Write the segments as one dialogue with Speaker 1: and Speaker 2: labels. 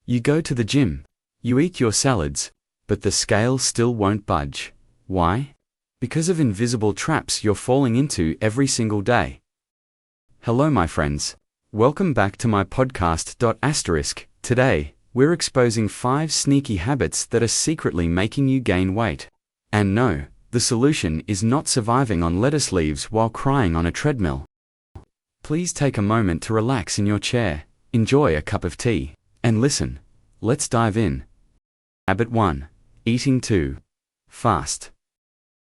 Speaker 1: You go to the gym. You eat your salads. But the scale still won't budge. Why? Because of invisible traps you're falling into every single day. Hello my friends. Welcome back to my podcast. Today, we're exposing 5 sneaky habits that are secretly making you gain weight. And no, the solution is not surviving on lettuce leaves while crying on a treadmill. Please take a moment to relax in your chair, enjoy a cup of tea, and listen. Let's dive in. Habit 1. Eating too fast.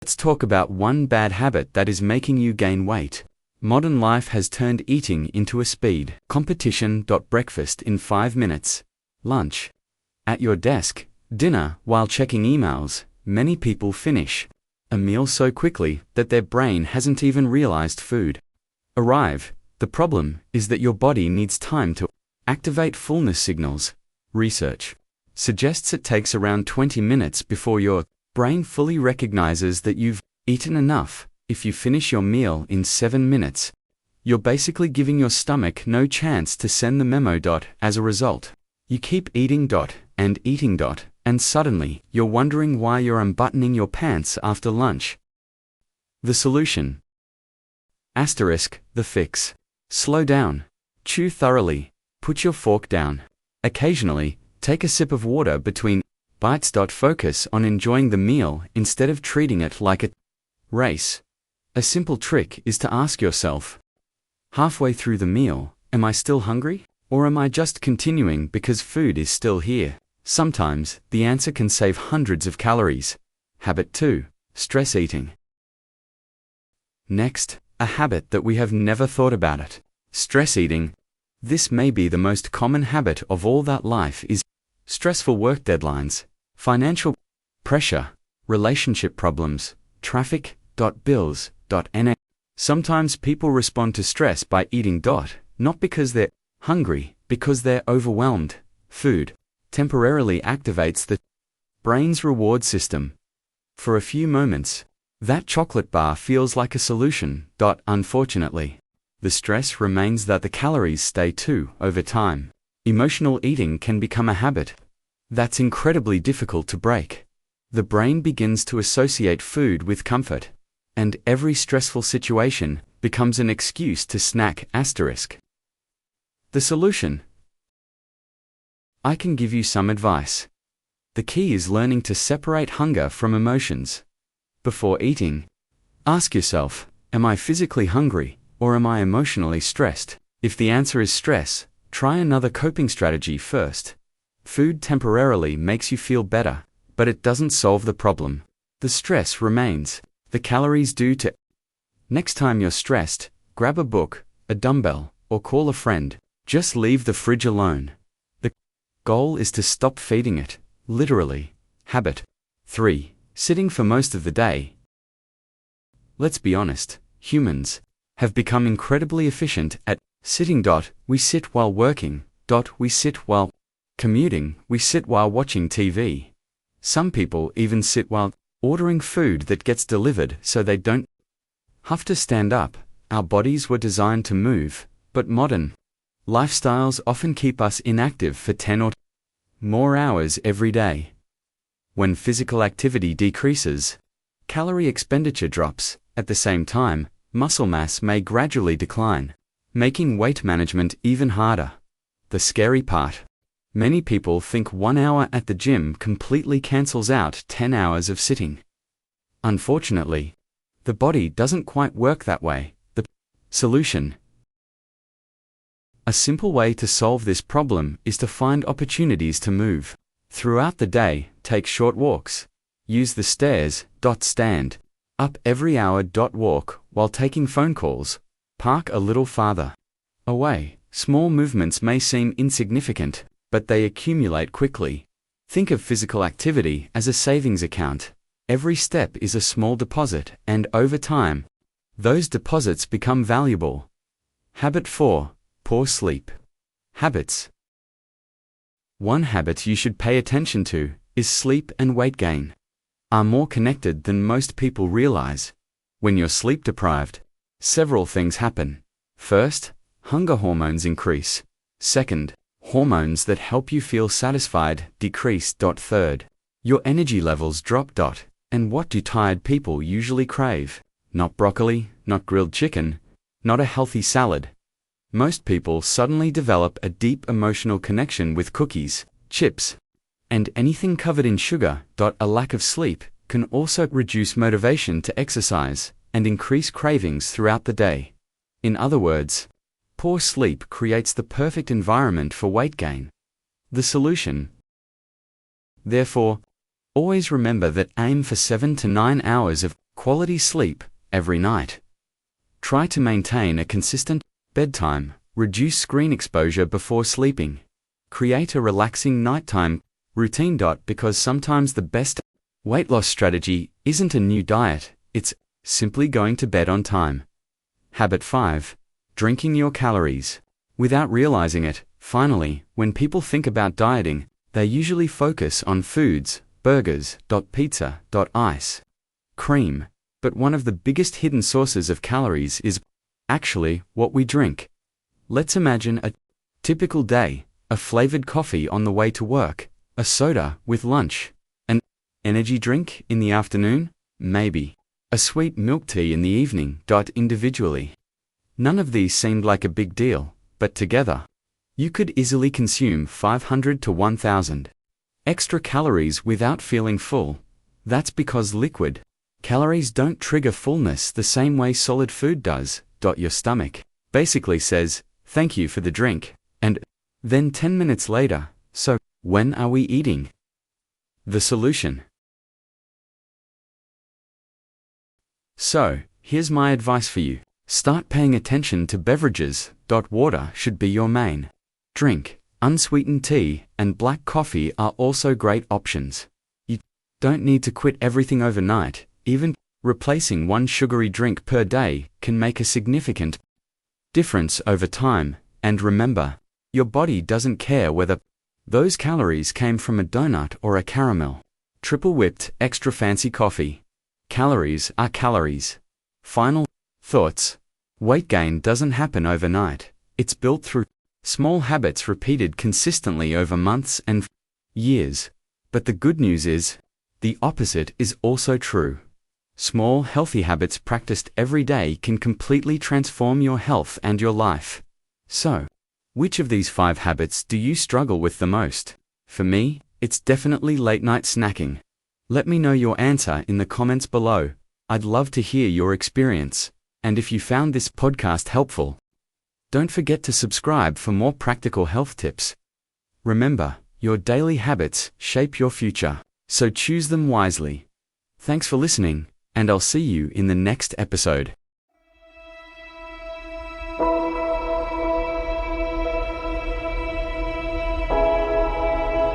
Speaker 1: Let's talk about one bad habit that is making you gain weight. Modern life has turned eating into a speed competition. Breakfast in 5 minutes. Lunch at your desk. Dinner while checking emails. Many people finish a meal so quickly that their brain hasn't even realized food arrive. The problem is that your body needs time to activate fullness signals. Research suggests it takes around 20 minutes before your brain fully recognizes that you've eaten enough. If you finish your meal in 7 minutes, you're basically giving your stomach no chance to send the memo. As a result, you keep eating and eating and suddenly you're wondering why you're unbuttoning your pants after lunch. The solution. The fix. Slow down. Chew thoroughly. Put your fork down. Occasionally, take a sip of water between bites. Focus on enjoying the meal instead of treating it like a race. A simple trick is to ask yourself, halfway through the meal, am I still hungry? Or am I just continuing because food is still here? Sometimes, the answer can save hundreds of calories. Habit 2. Stress eating. Next, a habit that we have never thought about it. Stress eating. This may be the most common habit of all. That life is stressful. Work deadlines, financial pressure, relationship problems, traffic, bills, na. Sometimes people respond to stress by eating. Not because they're hungry, because they're overwhelmed. Food temporarily activates the brain's reward system. For a few moments, that chocolate bar feels like a solution. Unfortunately, the stress remains that the calories stay too. Over time, emotional eating can become a habit that's incredibly difficult to break. The brain begins to associate food with comfort, and every stressful situation becomes an excuse to snack. The solution. I can give you some advice. The key is learning to separate hunger from emotions. Before eating, ask yourself, am I physically hungry, or am I emotionally stressed? If the answer is stress, try another coping strategy first. Food temporarily makes you feel better, but it doesn't solve the problem. The stress remains. The calories do too. Next time you're stressed, grab a book, a dumbbell, or call a friend. Just leave the fridge alone. The goal is to stop feeding it, literally. Habit 3. Sitting for most of the day. Let's be honest, humans have become incredibly efficient at sitting. We sit while working. We sit while commuting. We sit while watching TV. Some people even sit while ordering food that gets delivered so they don't have to stand up. Our bodies were designed to move, but modern lifestyles often keep us inactive for 10 or more hours every day. When physical activity decreases, calorie expenditure drops. At the same time, muscle mass may gradually decline, making weight management even harder. The scary part. Many people think 1 hour at the gym completely cancels out 10 hours of sitting. Unfortunately, the body doesn't quite work that way. The solution. A simple way to solve this problem is to find opportunities to move. Throughout the day, take short walks. Use the stairs. Stand up every hour. Walk while taking phone calls. Park a little farther away. Small movements may seem insignificant, but they accumulate quickly. Think of physical activity as a savings account. Every step is a small deposit, and over time, those deposits become valuable. Habit 4. Poor sleep. Habits. One habit you should pay attention to is sleep and weight gain are more connected than most people realize. When you're sleep deprived, several things happen. First, hunger hormones increase. Second, Hormones that help you feel satisfied decrease. Third, your energy levels drop. And what do tired people usually crave? Not broccoli, not grilled chicken, not a healthy salad. Most people suddenly develop a deep emotional connection with cookies, chips, and anything covered in sugar. A lack of sleep can also reduce motivation to exercise and increase cravings throughout the day. In other words, poor sleep creates the perfect environment for weight gain. The solution? Therefore, always remember that aim for 7 to 9 hours of quality sleep every night. Try to maintain a consistent bedtime, reduce screen exposure before sleeping. Create a relaxing nighttime routine. Because sometimes the best weight loss strategy isn't a new diet, it's simply going to bed on time. Habit 5. Drinking your calories without realizing it. Finally, when people think about dieting, they usually focus on foods, burgers, pizza, ice cream. But one of the biggest hidden sources of calories is actually what we drink. Let's imagine a typical day: a flavored coffee on the way to work, a soda with lunch, an energy drink in the afternoon, maybe a sweet milk tea in the evening. Individually, none of these seemed like a big deal, but together, you could easily consume 500 to 1,000 extra calories without feeling full. That's because liquid calories don't trigger fullness the same way solid food does. Your stomach basically says, "Thank you for the drink," and then 10 minutes later, "So, when are we eating?" The solution. So, here's my advice for you. Start paying attention to beverages. Water should be your main drink. Unsweetened tea and black coffee are also great options. You don't need to quit everything overnight. Even replacing one sugary drink per day can make a significant difference over time. And remember, your body doesn't care whether those calories came from a donut or a caramel, triple whipped, extra fancy coffee. Calories are calories. Final thoughts. Weight gain doesn't happen overnight. It's built through small habits repeated consistently over months and years. But the good news is, the opposite is also true. Small, healthy habits practiced every day can completely transform your health and your life. So, which of these 5 habits do you struggle with the most? For me, it's definitely late-night snacking. Let me know your answer in the comments below. I'd love to hear your experience. And if you found this podcast helpful, don't forget to subscribe for more practical health tips. Remember, your daily habits shape your future, so choose them wisely. Thanks for listening, and I'll see you in the next episode.